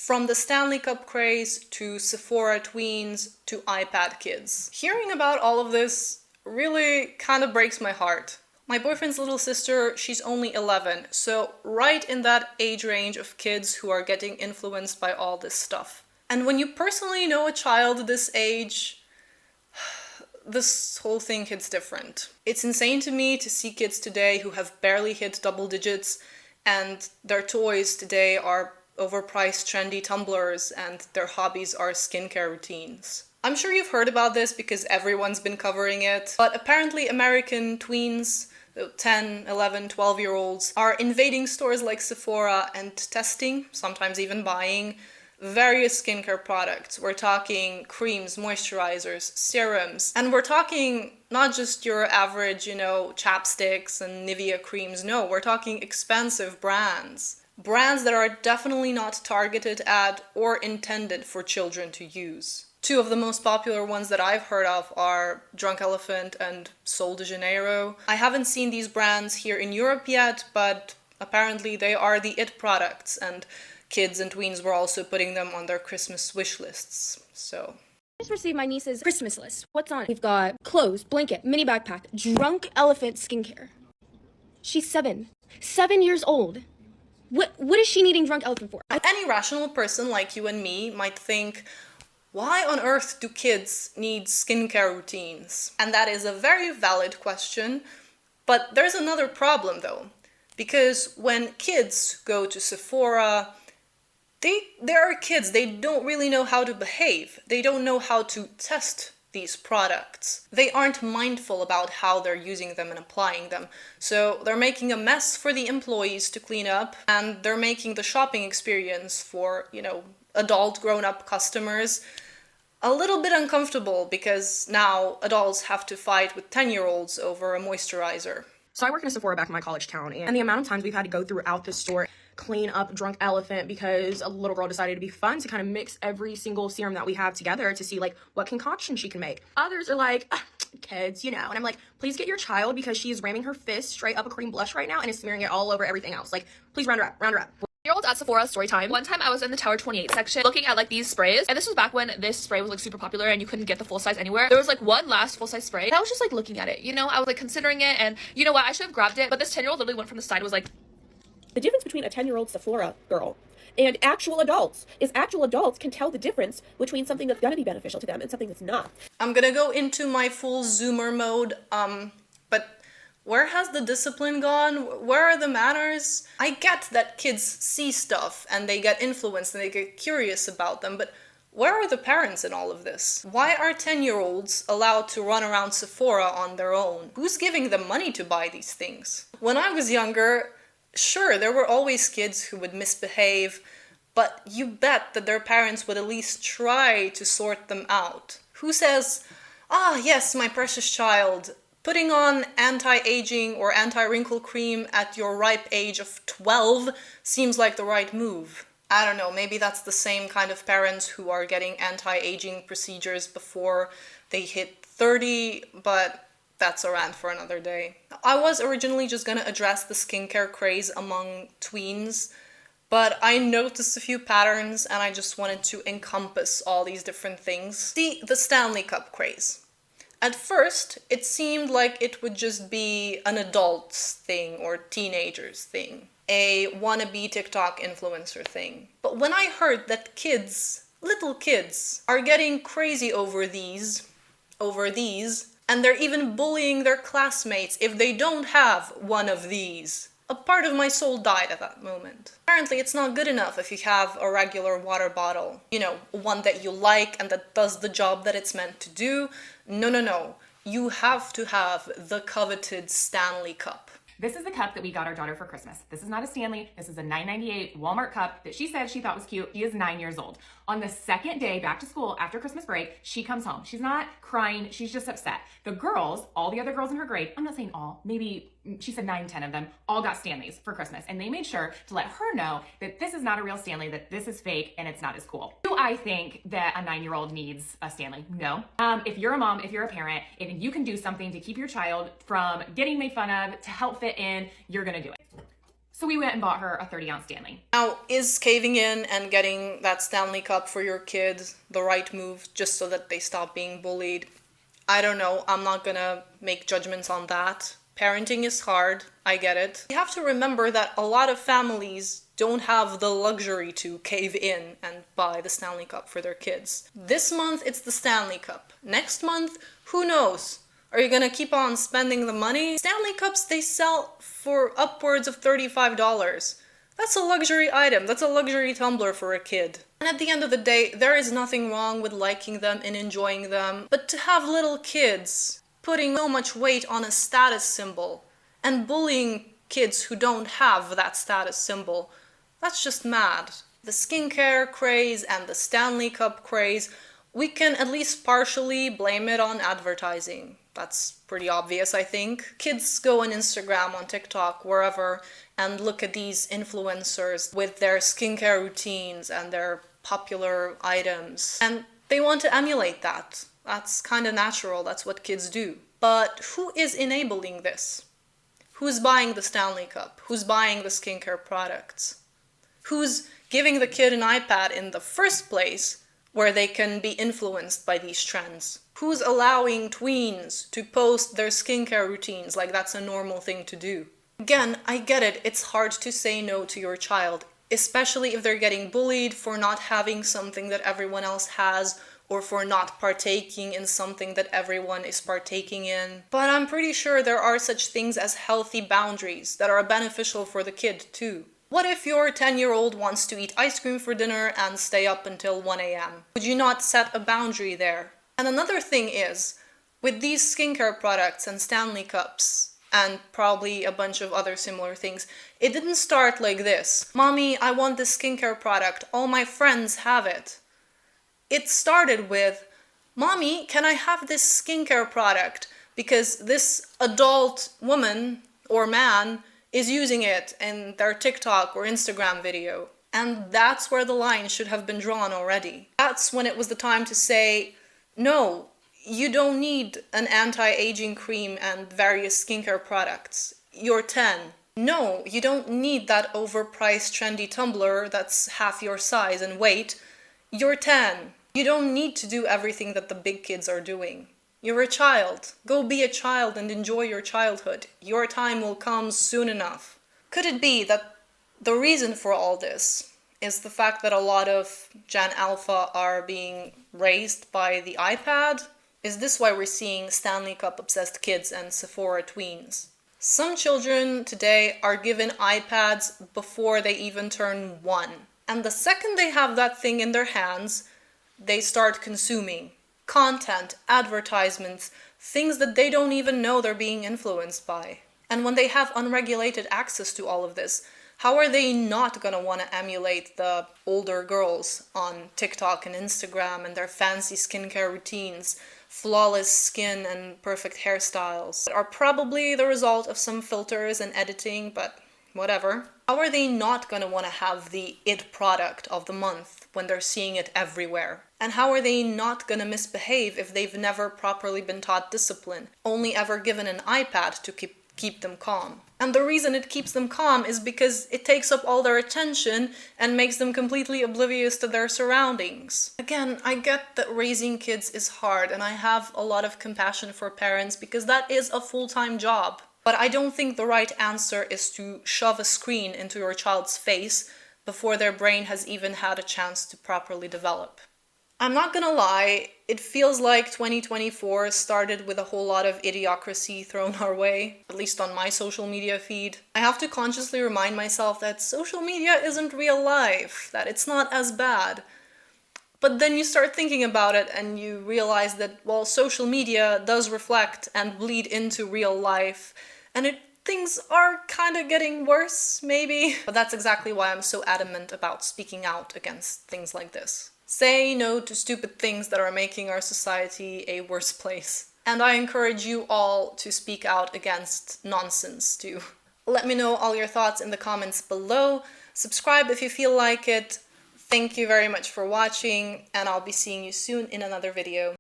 From the Stanley Cup craze to Sephora tweens to iPad kids. Hearing about all of this really kind of breaks my heart. My boyfriend's little sister, she's only 11, so right in that age range of kids who are getting influenced by all this stuff. And when you personally know a child this age, this whole thing hits different. It's insane to me to see kids today who have barely hit double digits and their toys today are overpriced trendy tumblers and their hobbies are skincare routines. I'm sure you've heard about this because everyone's been covering it, but apparently American tweens, 10, 11, 12-year-olds, are invading stores like Sephora and testing, sometimes even buying, various skincare products. We're talking creams, moisturizers, serums, and we're talking not just your average, chapsticks and Nivea creams. No, we're talking expensive brands. Brands that are definitely not targeted at or intended for children to use. Two of the most popular ones that I've heard of are Drunk Elephant and Sol de Janeiro. I haven't seen these brands here in Europe yet, but apparently they are the it products, and kids and tweens were also putting them on their Christmas wish lists, so. I just received my niece's Christmas list. What's on it? We've got clothes, blanket, mini backpack, Drunk Elephant skincare. She's 7 years old. What is she needing Drunk Elephant for? Any rational person like you and me might think, why on earth do kids need skincare routines? And that is a very valid question, but there's another problem though. Because when kids go to Sephora, they are kids, they don't really know how to behave. They don't know how to test these products. They aren't mindful about how they're using them and applying them. So they're making a mess for the employees to clean up, and they're making the shopping experience for, adult grown-up customers a little bit uncomfortable because now adults have to fight with 10-year-olds over a moisturizer. So I work in a Sephora back in my college town, and the amount of times we've had to go throughout the store, clean up Drunk Elephant because a little girl decided to be fun to kind of mix every single serum that we have together to see what concoction she can make. Others are like, kids, and I'm like, please get your child because she is ramming her fist straight up a cream blush right now and is smearing it all over everything else. Please round her up. Year-olds at Sephora story time. One time I was in the Tower 28 section looking at these sprays, and this was back when this spray was super popular and you couldn't get the full size anywhere. There was one last full size spray and I was just looking at it, I was considering it, and you know what, I should have grabbed it, but this 10-year-old literally went from the side and was like, the difference between a 10-year-old Sephora girl and actual adults is actual adults can tell the difference between something that's gonna be beneficial to them and something that's not. I'm gonna go into my full zoomer mode, but where has the discipline gone? Where are the manners? I get that kids see stuff and they get influenced and they get curious about them, but where are the parents in all of this? Why are 10-year-olds allowed to run around Sephora on their own? Who's giving them money to buy these things? When I was younger, sure, there were always kids who would misbehave, but you bet that their parents would at least try to sort them out. Who says, yes, my precious child, putting on anti-aging or anti-wrinkle cream at your ripe age of 12 seems like the right move? I don't know, maybe that's the same kind of parents who are getting anti-aging procedures before they hit 30, but that's a rant for another day. I was originally just gonna address the skincare craze among tweens, but I noticed a few patterns and I just wanted to encompass all these different things. See, the Stanley Cup craze. At first, it seemed like it would just be an adults thing or teenagers thing, a wannabe TikTok influencer thing. But when I heard that kids, little kids, are getting crazy over these, and they're even bullying their classmates if they don't have one of these, a part of my soul died at that moment. Apparently it's not good enough if you have a regular water bottle, one that you like and that does the job that it's meant to do. No. You have to have the coveted Stanley Cup. This is the cup that we got our daughter for Christmas. This is not a Stanley. This is a $9.98 Walmart cup that she said she thought was cute. She is 9 years old. On the second day back to school after Christmas break, she comes home. She's not crying. She's just upset. The girls, all the other girls in her grade, I'm not saying all, maybe she said 9, 10 of them, all got Stanleys for Christmas. And they made sure to let her know that this is not a real Stanley, that this is fake and it's not as cool. Do I think that a 9-year-old needs a Stanley? No. If you're a mom, if you're a parent, and you can do something to keep your child from getting made fun of, to help fit in, you're gonna do it. So we went and bought her a 30-ounce Stanley. Now, is caving in and getting that Stanley Cup for your kid the right move just so that they stop being bullied? I don't know. I'm not gonna make judgments on that. Parenting is hard. I get it. You have to remember that a lot of families don't have the luxury to cave in and buy the Stanley Cup for their kids. This month, it's the Stanley Cup. Next month, who knows? Are you gonna keep on spending the money? Stanley Cups, they sell for upwards of $35. That's a luxury item. That's a luxury tumbler for a kid. And at the end of the day, there is nothing wrong with liking them and enjoying them. But to have little kids putting so much weight on a status symbol and bullying kids who don't have that status symbol, that's just mad. The skincare craze and the Stanley Cup craze, we can at least partially blame it on advertising. That's pretty obvious, I think. Kids go on Instagram, on TikTok, wherever, and look at these influencers with their skincare routines and their popular items. And they want to emulate that. That's kind of natural, that's what kids do. But who is enabling this? Who's buying the Stanley Cup? Who's buying the skincare products? Who's giving the kid an iPad in the first place where they can be influenced by these trends? Who's allowing tweens to post their skincare routines like that's a normal thing to do? Again, I get it, it's hard to say no to your child, especially if they're getting bullied for not having something that everyone else has or for not partaking in something that everyone is partaking in. But I'm pretty sure there are such things as healthy boundaries that are beneficial for the kid too. What if your 10-year-old wants to eat ice cream for dinner and stay up until 1 a.m.? Would you not set a boundary there? And another thing is, with these skincare products and Stanley Cups, and probably a bunch of other similar things, it didn't start like this. Mommy, I want this skincare product. All my friends have it. It started with, Mommy, can I have this skincare product? Because this adult woman or man is using it in their TikTok or Instagram video. And that's where the line should have been drawn already. That's when it was the time to say, no, you don't need an anti-aging cream and various skincare products. You're 10. No, you don't need that overpriced trendy tumbler that's half your size and weight. You're 10. You don't need to do everything that the big kids are doing. You're a child. Go be a child and enjoy your childhood. Your time will come soon enough. Could it be that the reason for all this is the fact that a lot of Gen Alpha are being raised by the iPad? Is this why we're seeing Stanley Cup obsessed kids and Sephora tweens? Some children today are given iPads before they even turn 1. And the second they have that thing in their hands, they start consuming content, advertisements, things that they don't even know they're being influenced by. And when they have unregulated access to all of this, how are they not going to want to emulate the older girls on TikTok and Instagram and their fancy skincare routines, flawless skin and perfect hairstyles that are probably the result of some filters and editing, but whatever. How are they not going to want to have the it product of the month when they're seeing it everywhere? And how are they not going to misbehave if they've never properly been taught discipline, only ever given an iPad to keep them calm? And the reason it keeps them calm is because it takes up all their attention and makes them completely oblivious to their surroundings. Again, I get that raising kids is hard, and I have a lot of compassion for parents because that is a full-time job. But I don't think the right answer is to shove a screen into your child's face before their brain has even had a chance to properly develop. I'm not gonna lie, it feels like 2024 started with a whole lot of idiocracy thrown our way, at least on my social media feed. I have to consciously remind myself that social media isn't real life, that it's not as bad. But then you start thinking about it and you realize that, well, social media does reflect and bleed into real life, and things are kind of getting worse, maybe. But that's exactly why I'm so adamant about speaking out against things like this. Say no to stupid things that are making our society a worse place. And I encourage you all to speak out against nonsense too. Let me know all your thoughts in the comments below. Subscribe if you feel like it. Thank you very much for watching, and I'll be seeing you soon in another video.